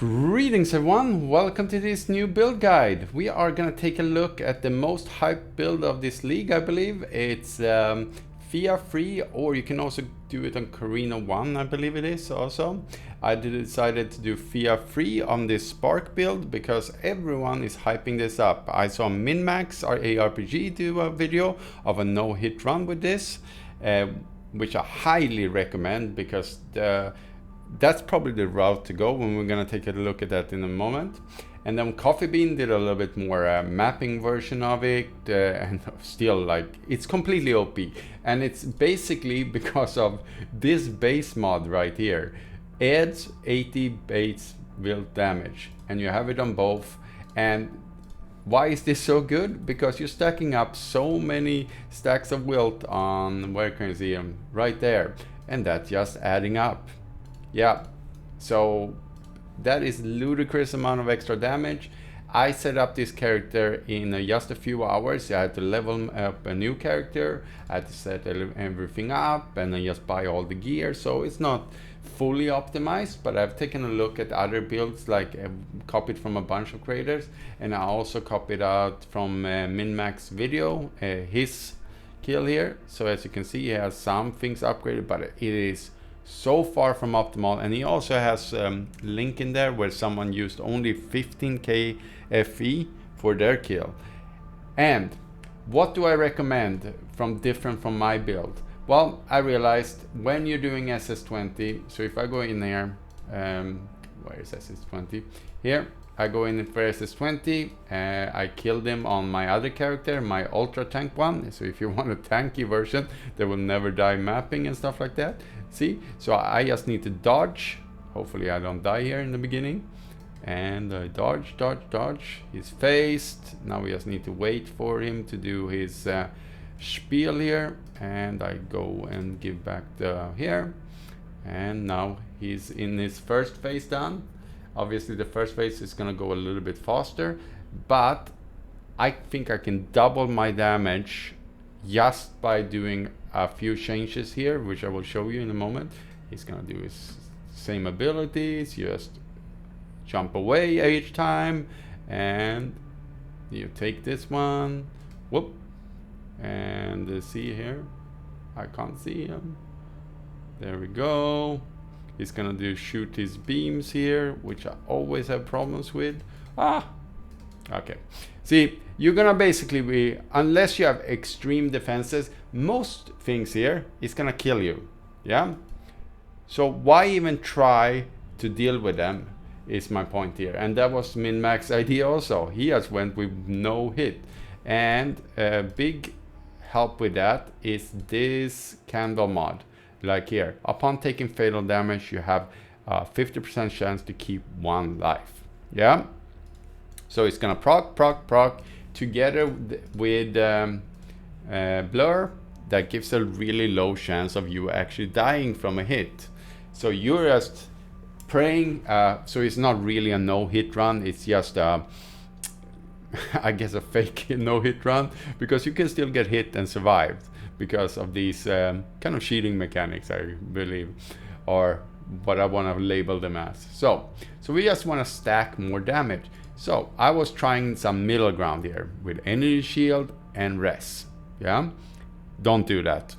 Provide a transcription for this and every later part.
Greetings everyone, welcome to this new build guide. We are gonna take a look at the most hyped build of this league, I believe. It's Thea 3, or you can also do it on Carino 1, I believe it is also. I decided to do Thea 3 on this Sparke build because everyone is hyping this up. I saw MinMaxArpg do a video of a no-hit run with this, which I highly recommend because that's probably the route to go when we're going to take a look at that in a moment. And then Coffee Bean did a little bit more mapping version of it, and still, like, it's completely OP. And it's basically because of this base mod right here. Adds 80 base wilt damage, and you have it on both. And why is this so good? Because you're stacking up so many stacks of wilt on, where can you see them? Right there. And that's just adding up. Yeah, so that is ludicrous amount of extra damage. I set up this character in just a few hours. I had to level up a new character, I had to set everything up and then just buy all the gear. So it's not fully optimized, but I've taken a look at other builds, like copied from a bunch of creators, and I also copied out from MinMax video, his kill here. So as you can see, he has some things upgraded, but it is so far from optimal. And he also has link in there where someone used only 15k FE for their kill. And what do I recommend different from my build? Well, I realized when you're doing SS20, so if I go in here, where is SS20? Here, I go in for SS20, I killed him on my other character, my ultra tank one. So if you want a tanky version that will never die mapping and stuff like that, see? So I just need to dodge. Hopefully I don't die here in the beginning. And I dodge, dodge, dodge. He's phased. Now we just need to wait for him to do his spiel here. And I go and give back the here. And now he's in his first phase done. Obviously the first phase is gonna go a little bit faster, but I think I can double my damage just by doing a few changes here, which I will show you in a moment. He's gonna do his same abilities, just jump away each time, and you take this one, whoop, and see here, I can't see him. There we go. He's gonna shoot his beams here, which I always have problems with. Okay. See, you're gonna basically be, unless you have extreme defenses, most things here is gonna kill you. Yeah. So why even try to deal with them is my point here. And that was MinMax's idea also. He just went with no hit. And a big help with that is this candle mod. Like here, upon taking fatal damage, you have a 50% chance to keep one life. Yeah. So it's gonna proc, proc, proc together with blur. That gives a really low chance of you actually dying from a hit. So you're just praying. So it's not really a no-hit run. It's just I guess a fake no-hit run, because you can still get hit and survive because of these kind of cheating mechanics, I believe, or what I want to label them as. So we just want to stack more damage. So I was trying some middle ground here with energy shield and res. Yeah, don't do that.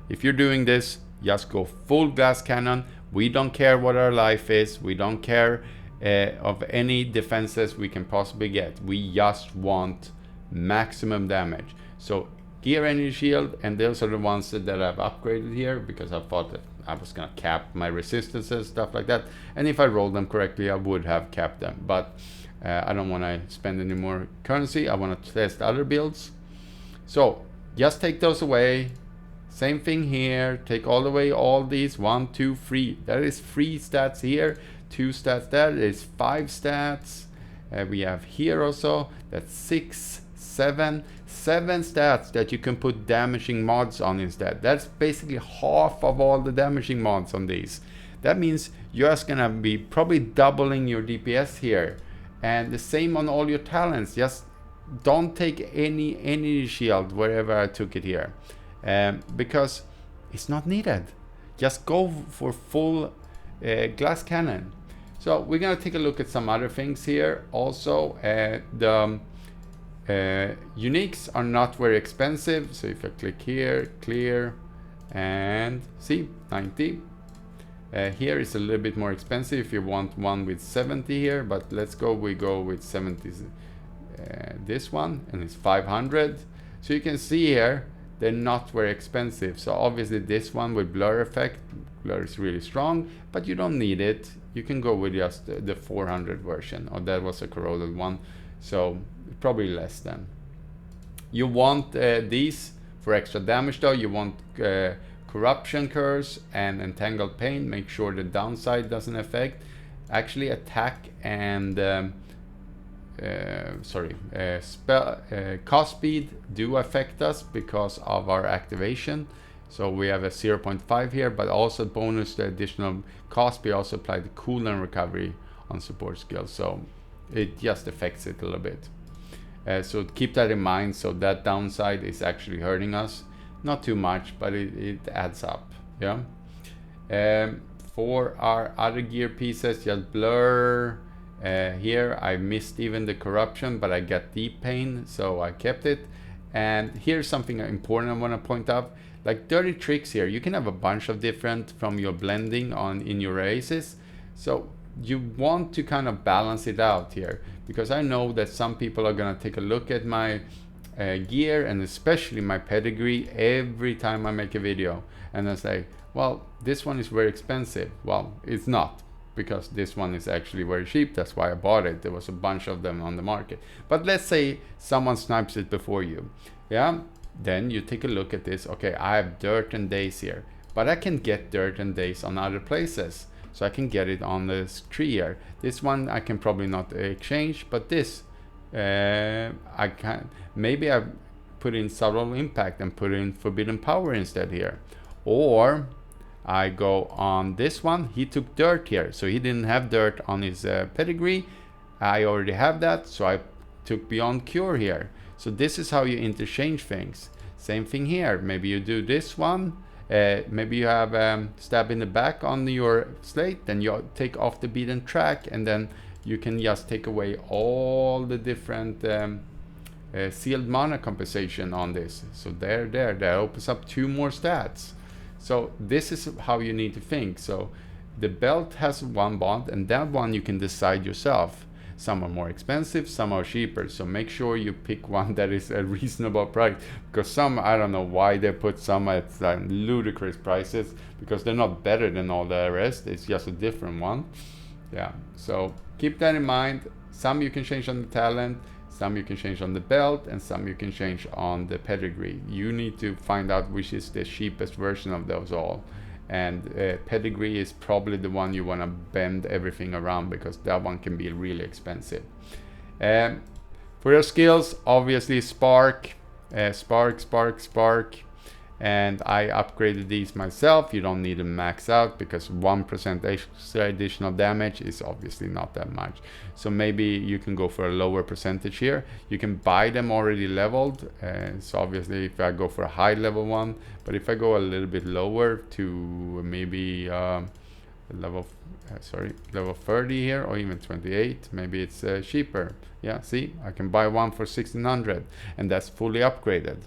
If you're doing this, just go full glass cannon. We don't care what our life is. We don't care of any defenses we can possibly get. We just want maximum damage. So gear, energy shield, and those are the ones that I've upgraded here because I thought that I was gonna cap my resistances, stuff like that. And if I rolled them correctly, I would have capped them. But I don't want to spend any more currency. I want to test other builds. So just take those away. Same thing here. Take all the way all these 1, 2, 3. That is 3 stats here, 2 stats there. There's 5 stats. We have here also. That's 6, 7 stats that you can put damaging mods on instead. That's basically half of all the damaging mods on these. That means you're just gonna be probably doubling your DPS here. And the same on all your talents. Just don't take any energy shield wherever I took it here, because it's not needed. Just go for full glass cannon. So we're gonna take a look at some other things here. Also, the uniques are not very expensive. So if I click here, clear, and see 90. Here is a little bit more expensive if you want one with 70 here, but we go with 70. This one, and it's 500. So you can see here they're not very expensive. So obviously this one with blur effect, blur is really strong, but you don't need it. You can go with just the 400 version, or that was a corroded one, so probably less than. You want these for extra damage though. You want corruption curse and entangled pain. Make sure the downside doesn't affect. Actually attack and cost speed do affect us because of our activation. So we have a 0.5 here, but also bonus the additional cost speed also apply the cooldown recovery on support skills. So it just affects it a little bit. So keep that in mind. So that downside is actually hurting us. Not too much, but it adds up. Yeah. For our other gear pieces, just blur. Here I missed even the corruption, but I got deep pain, so I kept it. And here's something important I want to point out. Like dirty tricks here, you can have a bunch of different from your blending in your races. So you want to kind of balance it out here, because I know that some people are going to take a look at my gear, and especially my pedigree, every time I make a video, and I say, well, this one is very expensive. Well, it's not, because this one is actually very cheap. That's why I bought it. There was a bunch of them on the market. But let's say someone snipes it before you. Yeah, then you take a look at this. Okay, I have dirt and days here, but I can get dirt and days on other places. So I can get it on this tree here. This one I can probably not exchange, but this I can. Maybe I put in subtle impact and put in forbidden power instead here. Or I go on this one. He took dirt here, so he didn't have dirt on his pedigree. I already have that, so I took beyond cure here. So this is how you interchange things. Same thing here. Maybe you do this one. Maybe you have stab in the back on your slate, then you take off the beaten track, and then you can just take away all the different sealed mana compensation on this. So that opens up 2 more stats. So this is how you need to think. So the belt has one bond, and that one you can decide yourself. Some are more expensive, some are cheaper. So make sure you pick one that is a reasonable price, because some, I don't know why they put some at ludicrous prices, because they're not better than all the rest. It's just a different one. Yeah, so keep that in mind. Some you can change on the talent, some you can change on the belt, and some you can change on the pedigree. You need to find out which is the cheapest version of those all. And pedigree is probably the one you want to bend everything around, because that one can be really expensive. For your skills, obviously Sparke, and I upgraded these myself. You don't need to max out, because 1% extra additional damage is obviously not that much. So maybe you can go for a lower percentage here. You can buy them already leveled. So obviously if I go for a high level one, but if I go a little bit lower to maybe level 30 here, or even 28, maybe it's cheaper. Yeah, see, I can buy one for 1600, and that's fully upgraded.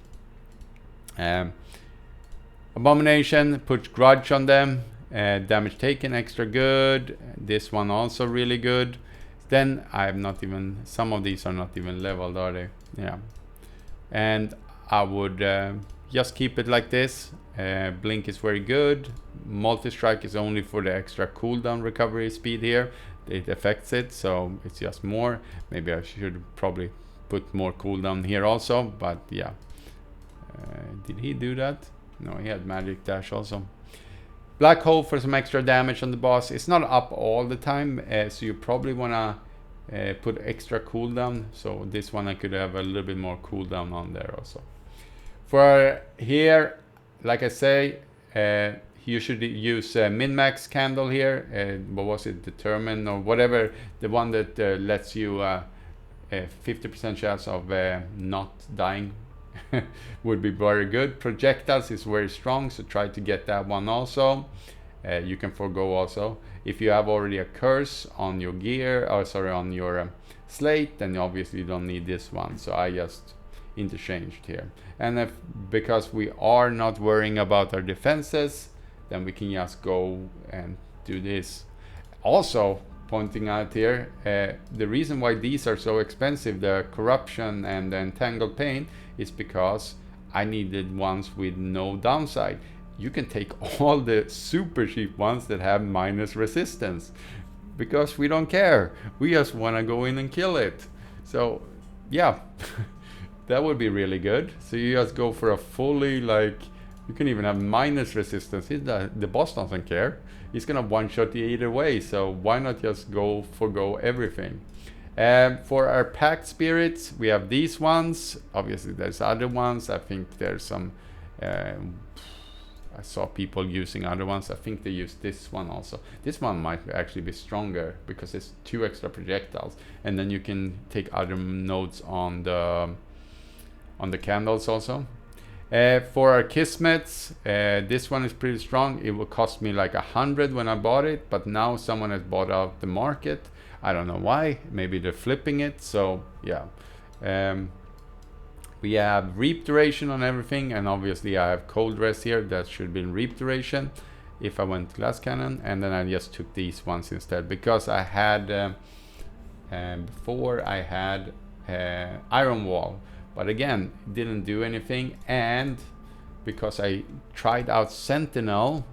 Abomination, put grudge on them. Damage taken, extra good. This one also really good. Then I have not even, some of these are not even leveled, are they? Yeah. And I would just keep it like this. Blink is very good. Multi-strike is only for the extra cooldown recovery speed here. It affects it, so it's just more. Maybe I should probably put more cooldown here also, but yeah. Did he do that? No, he had magic dash also. Black hole for some extra damage on the boss. It's not up all the time, so you probably wanna put extra cooldown. So this one I could have a little bit more cooldown on there also. For here, like I say, you should use min-max candle here. What was it? Determine or whatever, the one that lets you 50% chance of not dying. Would be very good. Projectiles is very strong, so try to get that one also. You can forego also. If you have already a curse on your gear, or sorry, on your slate, then obviously you don't need this one. So I just interchanged here. And because we are not worrying about our defenses, then we can just go and do this. Also, pointing out here, the reason why these are so expensive, the corruption and the entangled pain, is because I needed ones with no downside. You can take all the super cheap ones that have minus resistance, because we don't care. We just want to go in and kill it. So yeah, that would be really good. So you just go for a fully, like, you can even have minus resistance. The boss doesn't care. He's gonna one-shot you either way, so why not just forgo everything? For our packed spirits, we have these ones. Obviously there's other ones. I think there's some, I saw people using other ones. I think they use this one also. This one might actually be stronger because it's 2 extra projectiles, and then you can take other nodes on the candles also. For our Kismets, this one is pretty strong. It will cost me like 100 when I bought it, but now someone has bought out the market. I don't know why. Maybe they're flipping it. So yeah, we have reap duration on everything, and obviously I have cold rest here. That should be in reap duration if I went glass cannon, and then I just took these ones instead because I had before I had iron wall. But again, didn't do anything, and because I tried out Sentinel,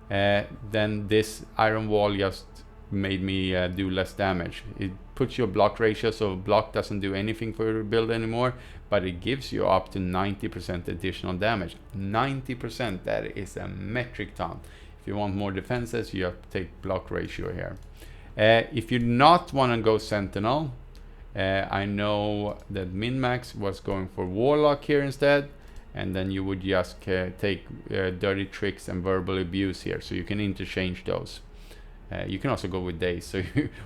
then this iron wall just made me do less damage. It puts your block ratio, so block doesn't do anything for your build anymore, but it gives you up to 90% additional damage. 90%, that is a metric ton. If you want more defenses, you have to take block ratio here. If you not want to go Sentinel, I know that MinMax was going for Warlock here instead, and then you would just take Dirty Tricks and Verbal Abuse here, so you can interchange those. You can also go with Days, so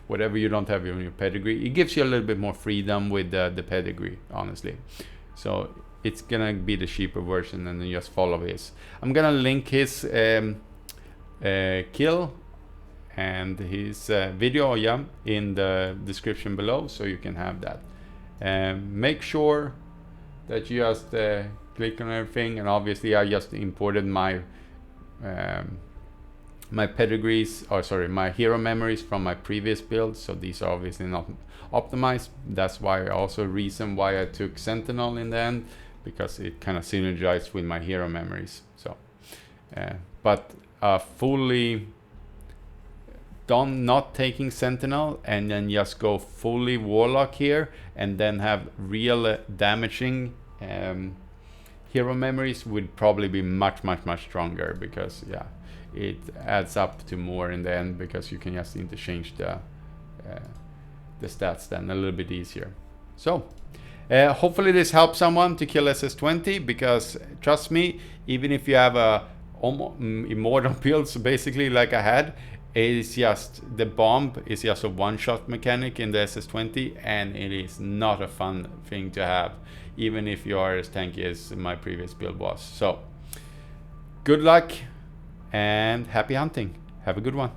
whatever you don't have in your Pedigree, it gives you a little bit more freedom with the Pedigree, honestly. So it's gonna be the cheaper version, and then you just follow his. I'm gonna link his kill and his video, yeah, in the description below, so you can have that. Make sure that you just click on everything, and obviously I just imported my my pedigrees, or sorry, my hero memories from my previous build, so these are obviously not optimized. That's why also reason why I took Sentinel in the end, because it kind of synergized with my hero memories. So but fully not taking Sentinel and then just go fully Warlock here, and then have real damaging hero memories would probably be much stronger, because yeah, it adds up to more in the end, because you can just interchange the stats then a little bit easier. So hopefully this helps someone to kill SS20, because trust me, even if you have a immortal build, so basically like I had, it's just the bomb is just a one-shot mechanic in the SS20, and it is not a fun thing to have, even if you are as tanky as my previous build was. So good luck and happy hunting. Have a good one.